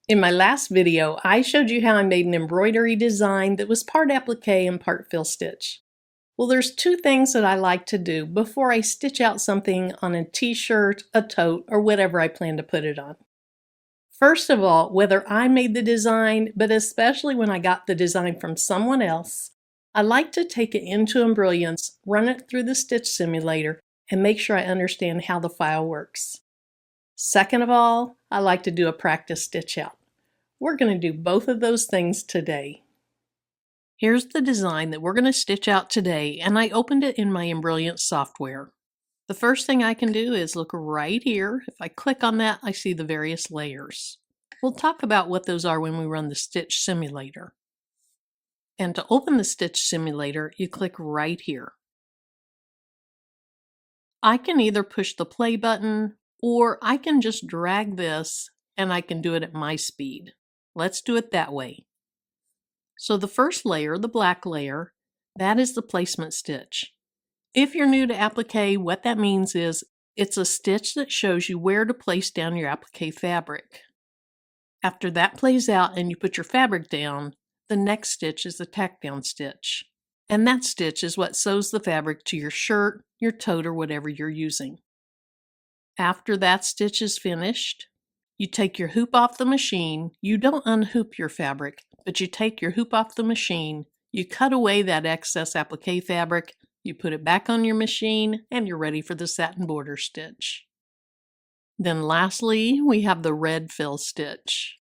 In my last video, I showed you how I made an embroidery design that was part applique and part fill stitch. Well, there's two things that I like to do before I stitch out something on a t-shirt, a tote, or whatever I plan to put it on. First of all, whether I made the design, but especially when I got the design from someone else, I like to take it into Embroiance, run it through the stitch simulator, and make sure I understand how the file works. Second of all, I like to do a practice stitch out. We're going to do both of those things today. Here's the design that we're going to stitch out today, and I opened it in my Embroiance software. The first thing I can do is look right here. If I click on that, I see the various layers. We'll talk about what those are when we run the stitch simulator. And to open the stitch simulator, you click right here. I can either push the play button, or I can just drag this and I can do it at my speed. Let's do it that way. So the first layer, the black layer, that is the placement stitch. If you're new to applique, what that means is it's a stitch that shows you where to place down your applique fabric. After that plays out and you put your fabric down, the next stitch is the tack down stitch. And that stitch is what sews the fabric to your shirt, your tote, or whatever you're using. After that stitch is finished, you take your hoop off the machine. You don't unhoop your fabric, but you take your hoop off the machine, you cut away that excess applique fabric, you put it back on your machine, and you're ready for the satin border stitch. Then lastly, we have the red fill stitch.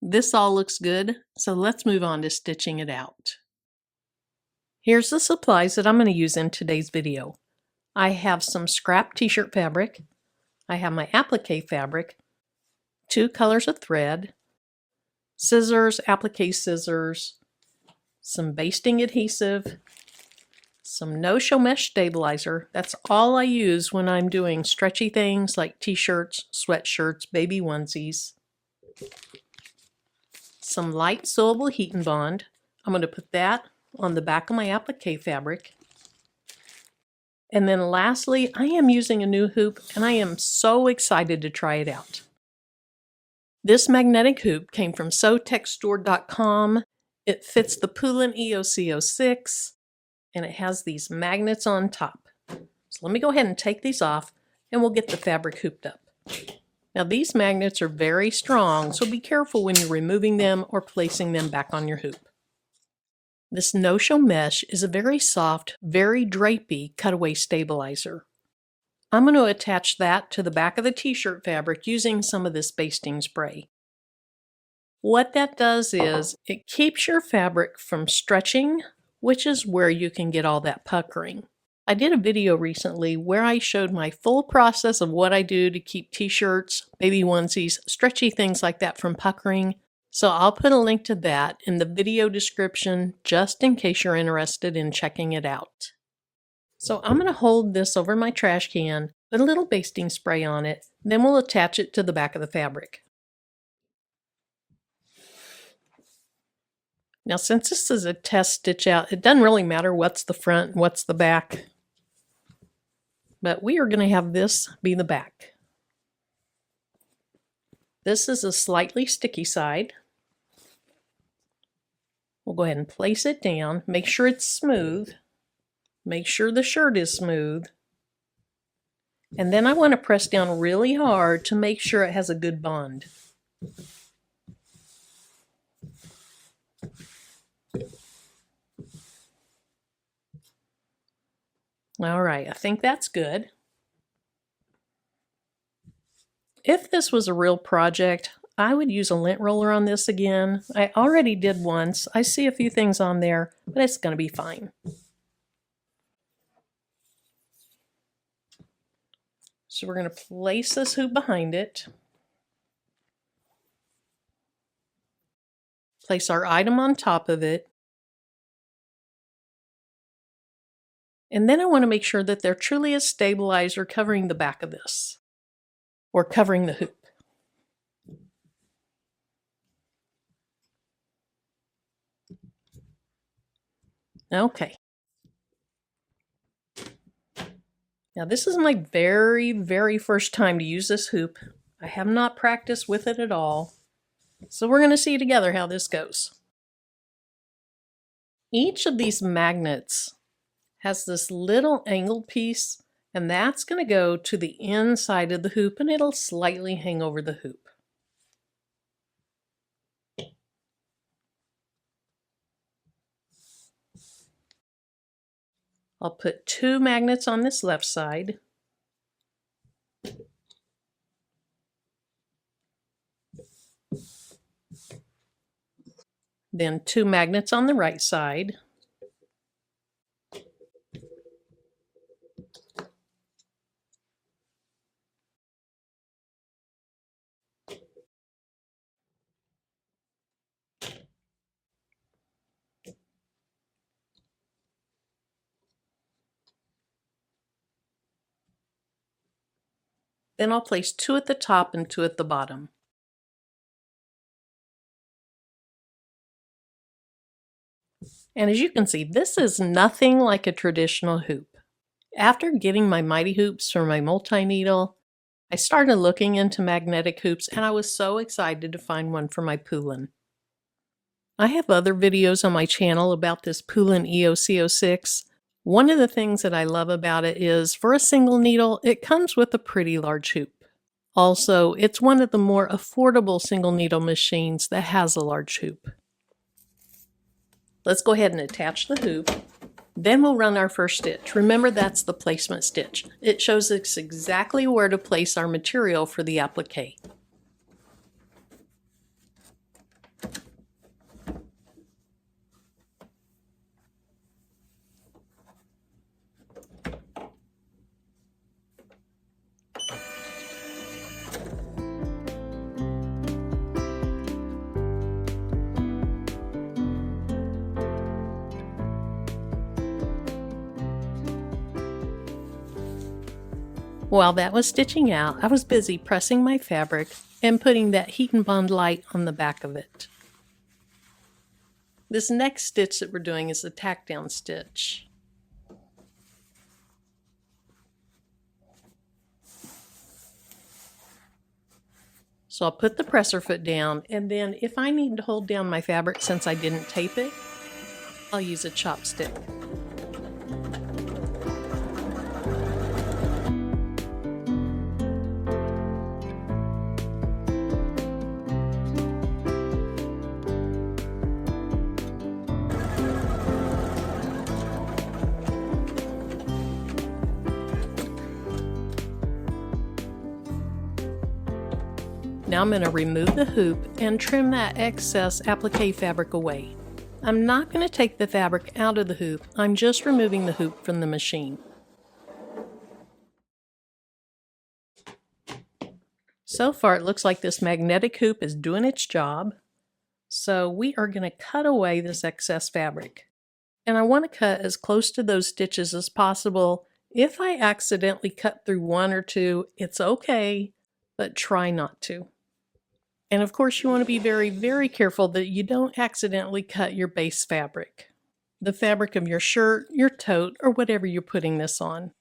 This all looks good, so let's move on to stitching it out. Here's the supplies that I'm going to use in today's video. I have some scrap t-shirt fabric, I have my applique fabric, 2 colors of thread, scissors, applique scissors, some basting adhesive, some no-show mesh stabilizer. That's all I use when I'm doing stretchy things like t-shirts, sweatshirts, baby onesies. Some light sewable heat and bond. I'm going to put that on the back of my applique fabric. And then lastly, I am using a new hoop and I am so excited to try it out. This magnetic hoop came from SewTexStore.com. It fits the Poolin EOC06 and it has these magnets on top. So let me go ahead and take these off and we'll get the fabric hooped up. Now these magnets are very strong, so be careful when you're removing them or placing them back on your hoop. This no-show mesh is a very soft, very drapey cutaway stabilizer. I'm going to attach that to the back of the t-shirt fabric using some of this basting spray. What that does is it keeps your fabric from stretching, which is where you can get all that puckering. I did a video recently where I showed my full process of what I do to keep t-shirts, baby onesies, stretchy things like that from puckering. So I'll put a link to that in the video description just in case you're interested in checking it out. So I'm going to hold this over my trash can, put a little basting spray on it, then we'll attach it to the back of the fabric. Now since this is a test stitch out, it doesn't really matter what's the front and what's the back. But we are going to have this be the back. This is a slightly sticky side. We'll go ahead and place it down. Make sure it's smooth. Make sure the shirt is smooth. And then I want to press down really hard to make sure it has a good bond. All right, I think that's good. If this was a real project, I would use a lint roller on this again. I already did once. I see a few things on there, but it's going to be fine. So we're going to place this hoop behind it. Place our item on top of it. And then I want to make sure that there truly is stabilizer covering the back of this, or covering the hoop. Okay. Now this is my very first time to use this hoop. I have not practiced with it at all. So we're going to see together how this goes. Each of these magnets has this little angled piece, and that's going to go to the inside of the hoop, and it'll slightly hang over the hoop. I'll put 2 magnets on this left side. Then 2 magnets on the right side. Then I'll place 2 at the top and 2 at the bottom. And as you can see, this is nothing like a traditional hoop. After getting my Mighty hoops for my multi-needle, I started looking into magnetic hoops, and I was so excited to find one for my Poolin. I have other videos on my channel about this Poolin EOC06. One of the things that I love about it is, for a single needle, it comes with a pretty large hoop. Also, it's one of the more affordable single needle machines that has a large hoop. Let's go ahead and attach the hoop. Then we'll run our first stitch. Remember, that's the placement stitch. It shows us exactly where to place our material for the applique. While that was stitching out, I was busy pressing my fabric and putting that heat and bond light on the back of it. This next stitch that we're doing is a tack down stitch. So I'll put the presser foot down, and then if I need to hold down my fabric since I didn't tape it, I'll use a chopstick. Now I'm going to remove the hoop and trim that excess applique fabric away. I'm not going to take the fabric out of the hoop, I'm just removing the hoop from the machine. So far it looks like this magnetic hoop is doing its job, so we are going to cut away this excess fabric. And I want to cut as close to those stitches as possible. If I accidentally cut through 1 or 2, it's okay, but try not to. And of course, you want to be very, very careful that you don't accidentally cut your base fabric, the fabric of your shirt, your tote, or whatever you're putting this on.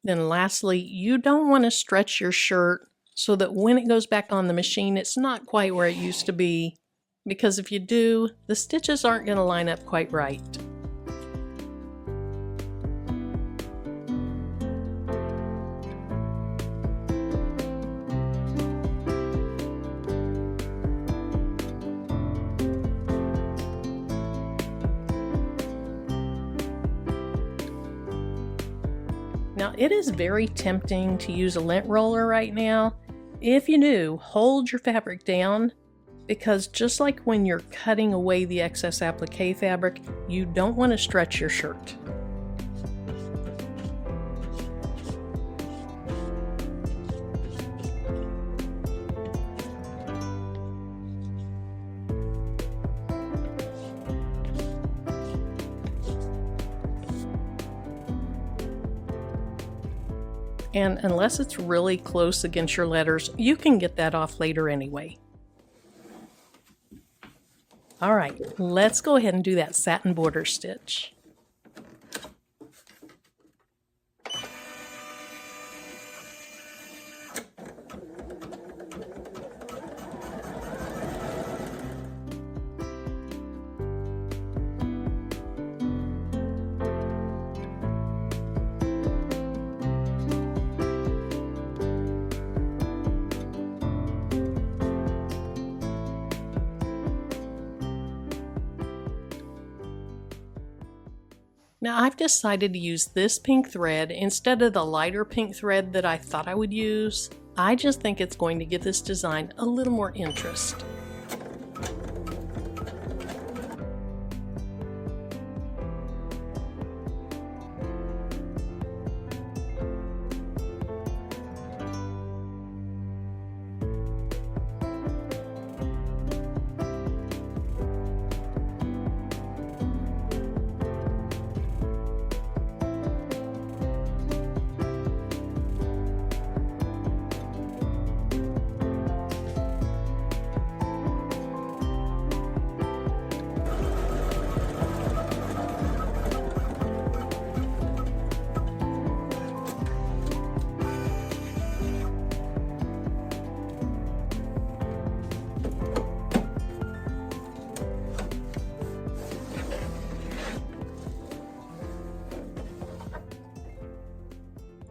Then lastly, you don't want to stretch your shirt so that when it goes back on the machine, it's not quite where it used to be, because if you do, the stitches aren't going to line up quite right. Now, it is very tempting to use a lint roller right now. If you do, hold your fabric down, because just like when you're cutting away the excess applique fabric, you don't want to stretch your shirt. And unless it's really close against your letters, you can get that off later anyway. All right, let's go ahead and do that satin border stitch. Now I've decided to use this pink thread instead of the lighter pink thread that I thought I would use. I just think it's going to give this design a little more interest.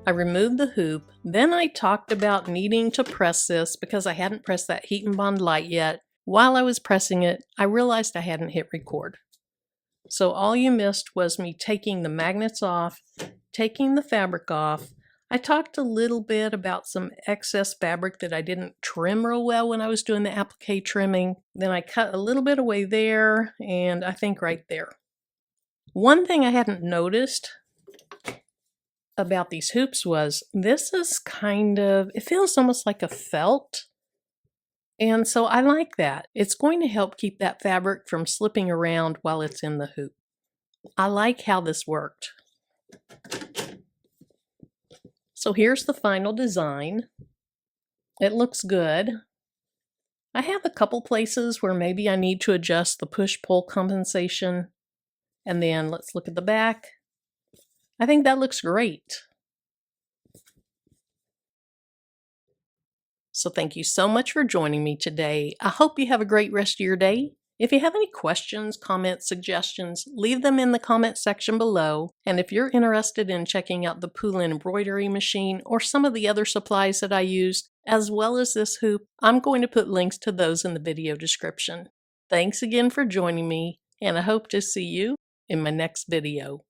I removed the hoop, then I talked about needing to press this because I hadn't pressed that heat and bond light yet. While I was pressing it, I realized I hadn't hit record. So all you missed was me taking the magnets off, taking the fabric off. I talked a little bit about some excess fabric that I didn't trim real well when I was doing the applique trimming. Then I cut a little bit away there, and I think right there. One thing I hadn't noticed about these hoops was this is it feels almost like a felt. And so I like that. It's going to help keep that fabric from slipping around while it's in the hoop. I like how this worked. So here's the final design. It looks good. I have a couple places where maybe I need to adjust the push-pull compensation. And then let's look at the back. I think that looks great. So thank you so much for joining me today. I hope you have a great rest of your day. If you have any questions, comments, suggestions, leave them in the comment section below. And if you're interested in checking out the Poolin Embroidery Machine or some of the other supplies that I used, as well as this hoop, I'm going to put links to those in the video description. Thanks again for joining me, and I hope to see you in my next video.